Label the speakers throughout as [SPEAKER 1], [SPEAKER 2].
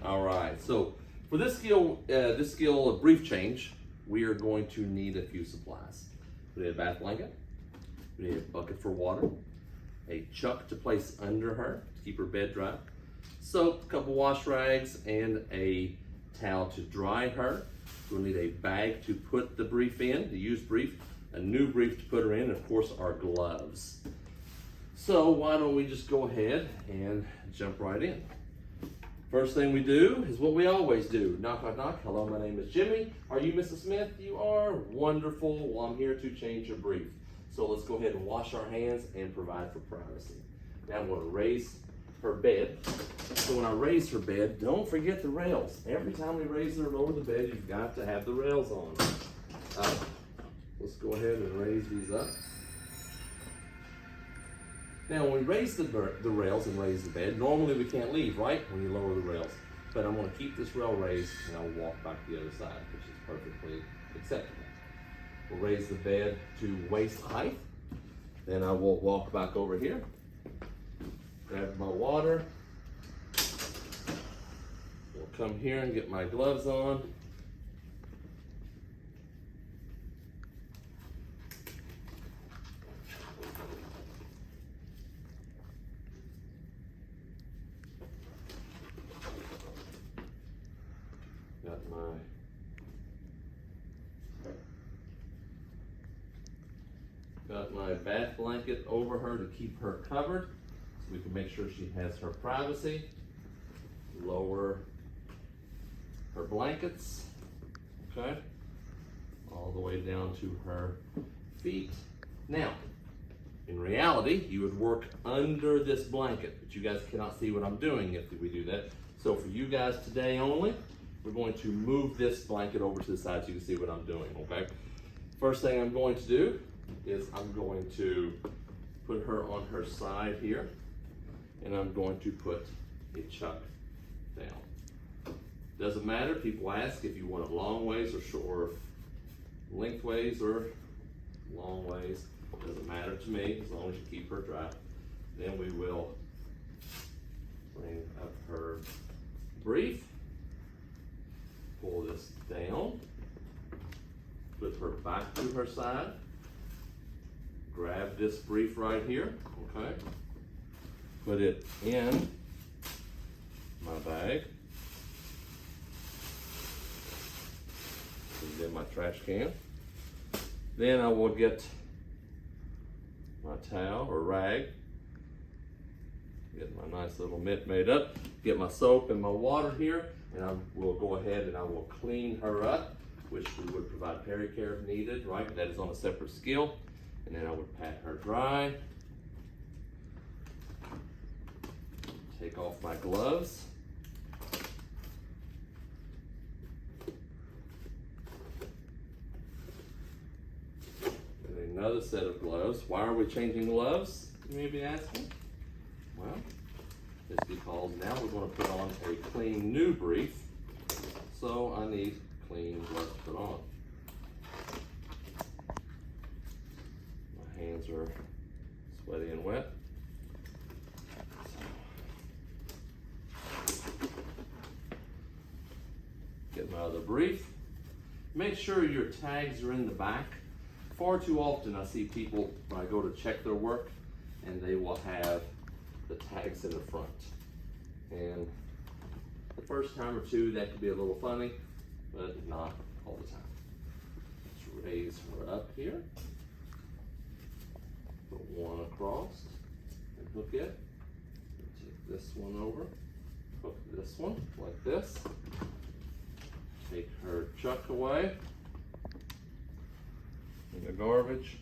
[SPEAKER 1] All right, so for this skill of brief change, we are going to need a few supplies. We need a bath blanket, we need a bucket for water, a chuck to place under her to keep her bed dry, soap, a couple wash rags, and a towel to dry her. We'll need a bag to put the brief in, the used brief, a new brief to put her in, and of course our gloves. So why don't we just go ahead and jump right in. First thing we do is what we always do. Knock, knock, knock. Hello, my name is Jimmy. Are you Mrs. Smith? You are. Wonderful. Well, I'm here to change your brief. So let's go ahead and wash our hands and provide for privacy. Now I'm going to raise her bed. So when I raise her bed, don't forget the rails. Every time we raise her over the bed, you've got to have the rails on. Let's go ahead and raise these up. Now when we raise the rails and raise the bed, normally we can't leave, right? When you lower the rails. But I'm going to keep this rail raised and I'll walk back the other side, which is perfectly acceptable. We'll raise the bed to waist height. Then I will walk back over here, grab my water. We'll come here and get my gloves on. Got my bath blanket over her to keep her covered so we can make sure she has her privacy. Lower her blankets, okay, all the way down to her feet. Now, in reality, you would work under this blanket, but you guys cannot see what I'm doing if we do that. So for you guys today only, we're going to move this blanket over to the side so you can see what I'm doing, okay? First thing I'm going to do is I'm going to put her on her side here, and I'm going to put a chuck down. Doesn't matter, people ask if you want it long ways or short, lengthways or long ways. Doesn't matter to me as long as you keep her dry. Then we will bring up her brief, pull this down, put her back to her side, grab this brief right here, okay, put it in my bag, put it in my trash can. Then I will get my towel or rag, get my nice little mitt made up, get my soap and my water here, and I will go ahead and I will clean her up, which we would provide pericare if needed, right? That is on a separate skill. And then I would pat her dry. Take off my gloves. And another set of gloves. Why are we changing gloves, you may be asking? Well, it's because now we're going to put on a clean new brief. So I need clean gloves to put on. Hands are sweaty and wet. Get my other brief. Make sure your tags are in the back. Far too often I see people when I go to check their work and they will have the tags in the front. And the first time or two that could be a little funny, but not all the time. Let's raise her up here. Put one across and hook it. Take this one over, hook this one like this. Take her chuck away in the garbage.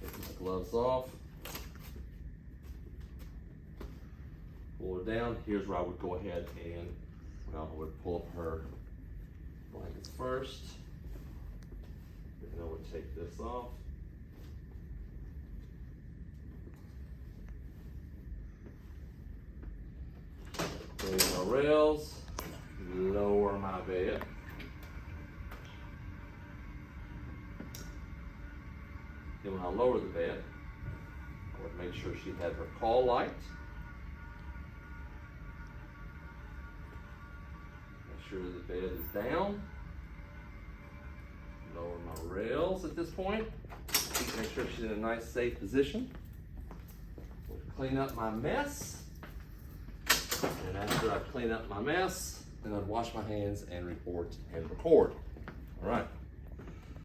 [SPEAKER 1] Take my gloves off. Pull her down. Here's where I would go ahead and I would pull up her blankets first. And I would take this off. Raise my rails, lower my bed. Then when I lower the bed, I would make sure she had her call light. sure the bed is down. Lower my rails at this point. Make sure she's in a nice, safe position. We'll clean up my mess. And after I clean up my mess, then I'd wash my hands and report and record. All right.